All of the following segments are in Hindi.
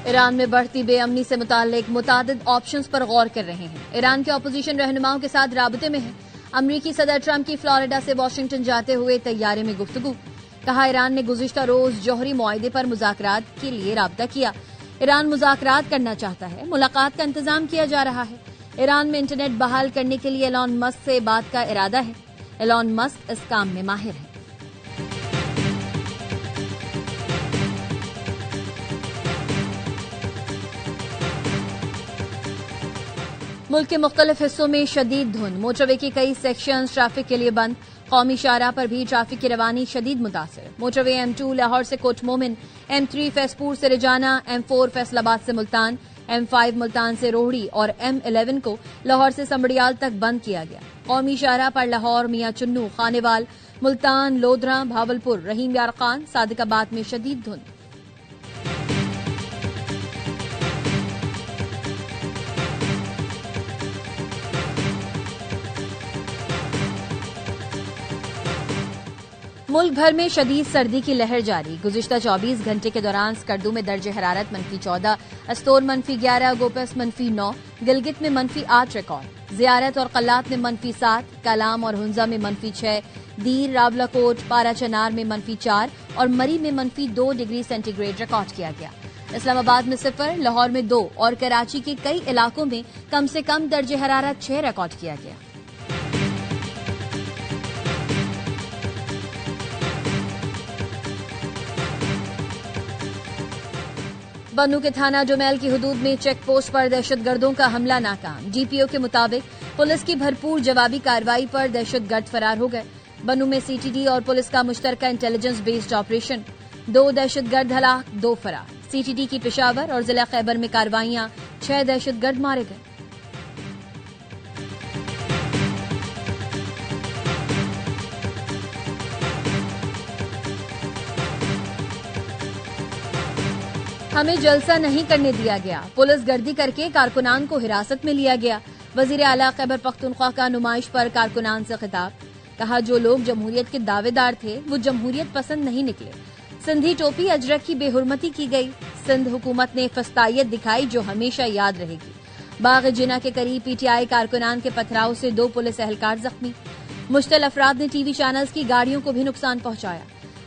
ईरान में बढ़ती बेअमनी से मुताल्लिक मुतादिद ऑप्शंस पर गौर कर रहे हैं। ईरान के अपोजिशन रहनुमाओं के साथ राबते में है। अमरीकी सदर ट्रंप की फ्लोरिडा से वाशिंगटन जाते हुए तैयारे में गुफ्तगू। कहा, ईरान ने गुज़िश्ता रोज जौहरी मुआहदे पर मुज़ाकरात के लिए राब्ता किया। ईरान मुज़ाकरात करना चाहता है, मुलाकात का इंतजाम किया जा रहा है। ईरान में इंटरनेट बहाल करने के लिए एलॉन मस्क से बात का इरादा है। एलॉन मस्क इस काम में माहिर है। मुल्क के मुख्तलिफ हिस्सों में शदीद धुंध, मोटरवे के कई सेक्शंस ट्रैफिक के लिए बंद। कौमी शाहराह पर भी ट्रैफिक की रवानी शदीद मुतासिर। मोटरवे M2 लाहौर से कोट मोमिन, M3 फैसपुर से रिजाना, M4 फैसलाबाद से मुल्तान, M5 मुल्तान से रोहड़ी और M11 को लाहौर से संबड़ियाल तक बंद किया गया। कौमी शाहराह पर लाहौर, मियां चुन्नू, खानेवाल, मुल्तान, लोधरा, भावलपुर, रहीम यार खान, सादिकाबाद में शदीद धुंध। मुल्क भर में शदीद सर्दी की लहर जारी। गुज़िश्ता 24 घंटे के दौरान स्कर्दू में दर्ज हरारत -14, अस्तोर -11, गोपस -9, गिलगित में -8 रिकॉर्ड। जियारत और कल्लात में -7, कलाम और हुंजा में -6, दीर, रावलाकोट, पारा चनार में -4 और मरी में -2 डिग्री सेंटीग्रेड रिकॉर्ड किया गया। इस्लामाबाद में 0, लाहौर में 2 और कराची के कई इलाकों में कम से कम दर्ज हरारत 6 रिकॉर्ड किया गया। बन्नू के थाना जुमैल की हुदूद में चेक पोस्ट पर दहशतगर्दों का हमला नाकाम। जीपीओ के मुताबिक पुलिस की भरपूर जवाबी कार्रवाई पर दहशतगर्द फरार हो गए। बन्नू में सीटीडी और पुलिस का मुश्तरका इंटेलिजेंस बेस्ड ऑपरेशन, 2 दहशतगर्द हलाक, 2 फरार। सीटीडी की पेशावर और जिला खैबर में कार्रवाइयां, 6 दहशतगर्द मारे गए। हमें जलसा नहीं करने दिया गया, पुलिस गर्दी करके कारकुनान को हिरासत में लिया गया। वजीर आला खैबर पख्तूनख्वा का नुमाइश पर कारकुनान से खिताब। कहा, जो लोग जमहूरियत के दावेदार थे वो जमहूरियत पसंद नहीं निकले। सिंधी टोपी अजरक की बेहुरमती की गई। सिंध हुकूमत ने फस्तायत दिखाई जो हमेशा याद रहेगी। बाग जिना के करीब पीटीआई कारकुनान के पथराव से 2 पुलिस एहलकार जख्मी। मुश्तल अफराद ने टीवी चैनल्स की गाड़ियों को भी नुकसान पहुंचाया।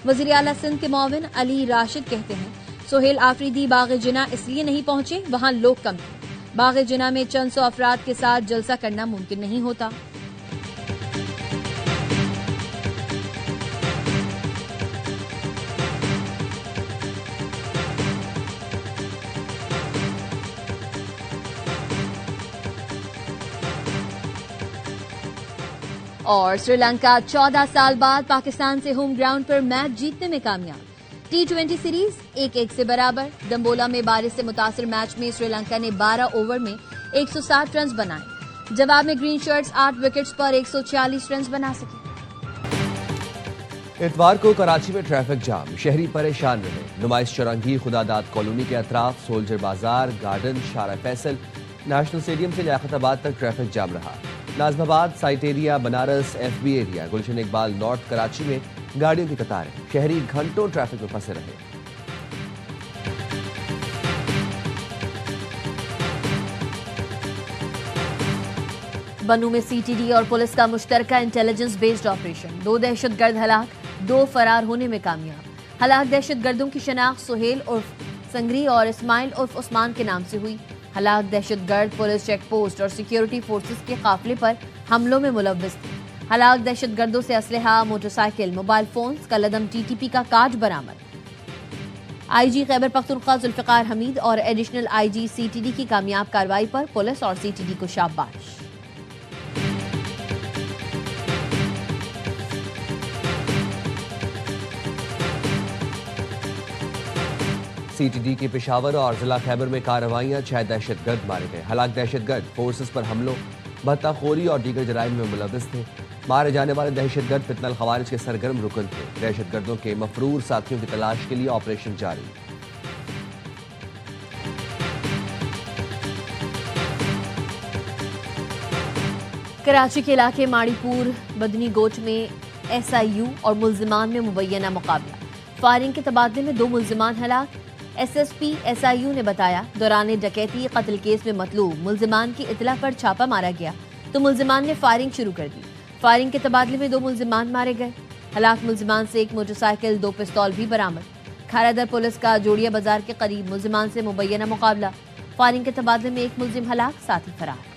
वजीर आला सिंध के मुआविन अली राशिद कहते हैं, सोहेल आफरीदी बाग जिना इसलिए नहीं पहुंचे, वहां लोग कम थे। बाग जिना में चंद सौ अफराद के साथ जलसा करना मुमकिन नहीं होता। और श्रीलंका 14 साल बाद पाकिस्तान से होम ग्राउंड पर मैच जीतने में कामयाब। T20 सीरीज 1-1 से बराबर। दंबोला में बारिश से मुतासिर मैच में श्रीलंका ने 12 ओवर में 160 रन बनाए। जवाब में ग्रीन शर्ट्स 8 विकेट्स पर 146 रन बना सके। इतवार को कराची में ट्रैफिक जाम, शहरी परेशान रहे। नुमाइश चौरंगी, खुदादाद कॉलोनी के अतराफ, सोल्जर बाजार, गार्डन, शारा फैसल, नेशनल स्टेडियम से लियाकताबाद तक ट्रैफिक जाम रहा। Nazimabad, site area, Banaras, FB area, Gulshan Iqbal north Karachi में गाड़ियों की कतारें। शहरी घंटों ट्रैफिक में फंसे रहे। बन्नू में सीटीडी और पुलिस का मुश्तरका इंटेलिजेंस बेस्ड ऑपरेशन, 2 दहशतगर्द हलाक, 2 फरार होने में कामयाब। हलाक दहशतगर्दों की शनाख्त सुहेल उर्फ संगरी और इस्माइल उर्फ उस्मान के नाम से हुई। हलाक दहशतगर्द पुलिस चेक पोस्ट और सिक्योरिटी फोर्सेस के काफिले पर हमलों में मुलव्वस थे। हलाक दहशतगर्दों से असलहा, मोटरसाइकिल, मोबाइल फोन्स, कलदम TTP का कार्ड बरामद। IG खैबर पख्तूनख्वा जुल्फिकार हमीद और एडिशनल IG CTD की कामयाब कार्रवाई पर पुलिस और CTD को शाबाश। CTD की पेशावर और जिला खैबर में कार्रवाइयां, 6 दहशतगर्द मारे गए। हलाक दहशतगर्द फोर्सेस पर हमलों, भत्ताखोरी और दीगर जराइम में मुलव्वस थे। मारे जाने वाले दहशतगर्द फितनल खवारिज के सरगर्म रुकन थे। दहशतगर्दों के मफरूर साथियों की तलाश के लिए ऑपरेशन जारी। कराची के इलाके माड़ीपुर बदनी गोट में SIU और मुल्जिमान में मुबैना मुकाबला। फायरिंग के तबादले में 2 मुल्जिमान हलाक, एसएसपी एसआईयू ने बताया, दौरान डकैती कत्ल केस में मतलूब मुल्जिमान की इतला पर छापा मारा गया तो मुल्जिमान ने फायरिंग शुरू कर दी। फायरिंग के तबादले में 2 मुल्जिमान मारे गए। हलाक मुल्जिमान से 1 मोटरसाइकिल, 2 पिस्तौल भी बरामद। खारादर पुलिस का जोड़िया बाजार के करीब मुल्जिमान से मुबैना मुकाबला। फायरिंग के तबादले में 1 मुल्जिम हलाक, साथी फरार।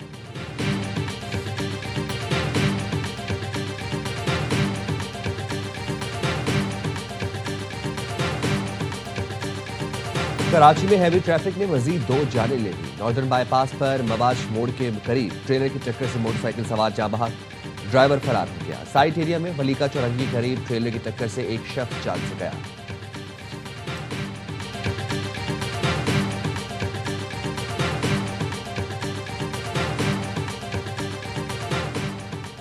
कराची में हैवी ट्रैफिक ने मजीद 2 जानें ले ली। नॉर्दर्न बाईपास पर मबाश मोड़ के करीब ट्रेलर की टक्कर से मोटरसाइकिल सवार जा बहा, ड्राइवर फरार हो गया। साइट एरिया में वलीका चौरंगी के करीब ट्रेलर की टक्कर से एक शख्स जान से गया।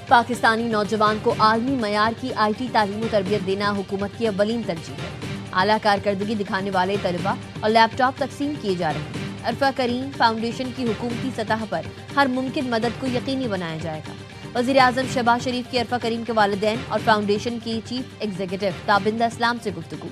पाकिस्तानी नौजवान को आलमी मयार की IT तालीम और तरबियत देना हुकूमत की अव्वलीन तरजीह है। आला कारकर्दगी दिखाने वाले तलबा और लैपटॉप तकसीम किए जा रहे हैं। अरफा करीम फाउंडेशन की हुकूमती सतह पर हर मुमकिन मदद को यकीनी बनाया जाएगा। वज़ीर आज़म शहबाज शरीफ की अरफा करीम के वालिदैन और फाउंडेशन की चीफ एग्जीक्यूटिव ताबिंदा इस्लाम से गुफ्तगू।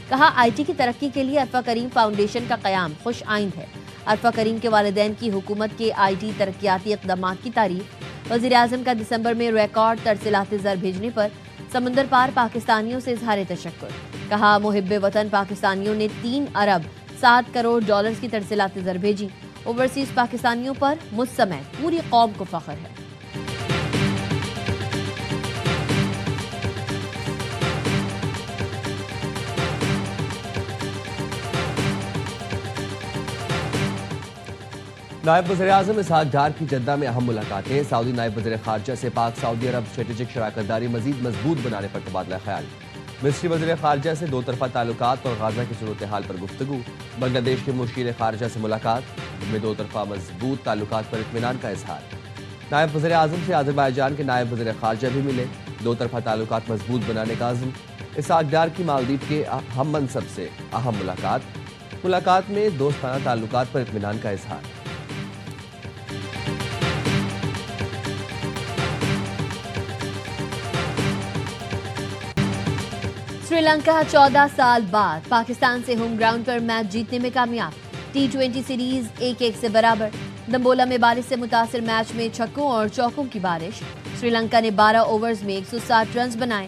कहा, IT की तरक्की के लिए अरफा करीम फाउंडेशन का क़याम खुश आइंद है। अरफा करीम के वालिदैन की हुकूमत के IT तरक्याती इक़दामात की तारीफ। वज़ीर आज़म का दिसंबर में रिकॉर्ड तरसीलात ज़र भेजने पर समुंदर पार पाकिस्तानियों से इजहार तशक्कुर। कहा, मुहिब्बे वतन पाकिस्तानियों ने 3 अरब 7 करोड़ डॉलर्स की तरसीलात ज़र भेजी। ओवरसीज पाकिस्तानियों पर मुझ समेत पूरी कौम को फख्र है। नायब वज़ीर-ए-आज़म इसहाक डार की जद्दा में अहम मुलाकातें। सऊदी नायब वज़ीर ख़ारजा से पाक सऊदी अरब स्ट्रेटेजिक शराकतदारी मजीद मजबूत बनाने पर तबादला ख्याल। मिस्री वज़ीर ख़ारजा से 2 तरफ़ा ताल्लुकात और गाज़ा की सूरत हाल पर गुफ्तगू। बांग्लादेश के मुशीर ख़ारजा से मुलाकात में 2 तरफ़ा मजबूत ताल्लुकात पर इत्मीनान का इजहार। नायब वज़ीर-ए-आज़म से अज़रबैजान के नायब वज़ीर ख़ारजा भी मिले। 2 तरफ़ा ताल्लुकात मजबूत बनाने का अज़्म। इसहाक डार की मालदीव के हम मनसब से अहम मुलाकात में दोस्ताना ताल्लुकात पर इत्मीनान का इजहार। श्रीलंका 14 साल बाद पाकिस्तान से होम ग्राउंड पर मैच जीतने में कामयाब। T20 सीरीज 1-1 से बराबर। दंबोला में बारिश से मुतासिर मैच में छक्कों और चौकों की बारिश। श्रीलंका ने 12 ओवर्स में 160 रन बनाए।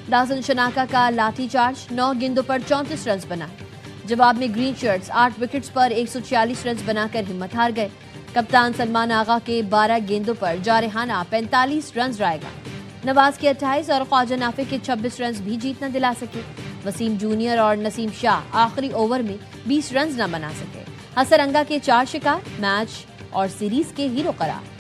दासन शनाका का लाठीचार्ज, 9 गेंदों पर 34 रन बनाए। जवाब में ग्रीन शर्ट्स 8 विकेट्स पर 146 रन बनाकर हिम्मत हार गए। कप्तान सलमान आगा के 12 गेंदों पर जारहाना 45 रन रायगा। नवाज के 28 और ख्वाजा नाफे के 26 रन भी जीत न दिला सके। वसीम जूनियर और नसीम शाह आखिरी ओवर में 20 रन न बना सके। हसरंगा के 4 शिकार, मैच और सीरीज के हीरो करार।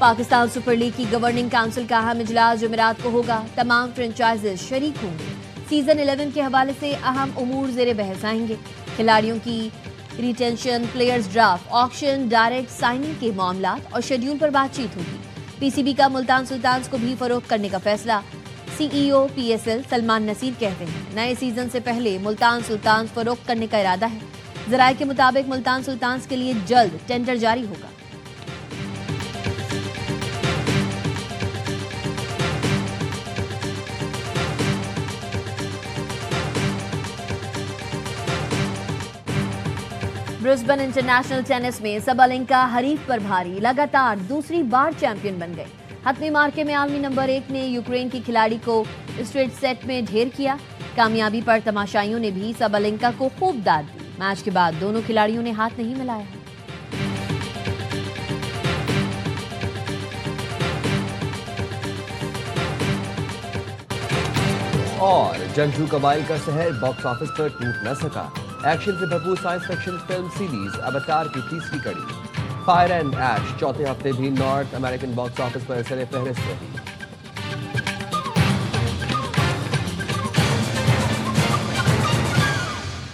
पाकिस्तान सुपर लीग की गवर्निंग काउंसिल का अहम इजलास जुमेरात को होगा। तमाम फ्रेंचाइजेज शरीक होंगे। सीजन 11 के हवाले से अहम उमूर ज़ेरे बहस आएंगे। खिलाड़ियों की retention, players draft, auction, direct signing के मामलात और शेड्यूल पर बातचीत होगी। PCB का मुल्तान सुल्तान्स को भी फरोख्त करने का फैसला। CEO PSL सलमान नसीर कहते हैं, नए सीजन से पहले मुल्तान सुल्तान्स फरोख्त करने का इरादा है। ज़राए के मुताबिक मुल्तान सुल्तान्स के लिए जल्द टेंडर जारी होगा। ब्रिस्बेन इंटरनेशनल टेनिस में सबलेंका हरीफ पर भारी, लगातार दूसरी बार चैंपियन बन गए। हतमी मार्के में आलमी नंबर 1 ने यूक्रेन की खिलाड़ी को स्ट्रेट सेट में ढेर किया। कामयाबी पर तमाशाइयों ने भी सबलेंका को खूब दाद दी। मैच के बाद दोनों खिलाड़ियों ने हाथ नहीं मिलाया। और जंगजू कबाइल का शहर बॉक्स ऑफिस पर टूट न सका। एक्शन से भरपूर साइंस फिक्शन फिल्म सीरीज अवतार की तीसरी कड़ी फायर एंड ऐश चौथे हफ्ते भी नॉर्थ अमेरिकन बॉक्स ऑफिस पर सर फहरिस्त रही।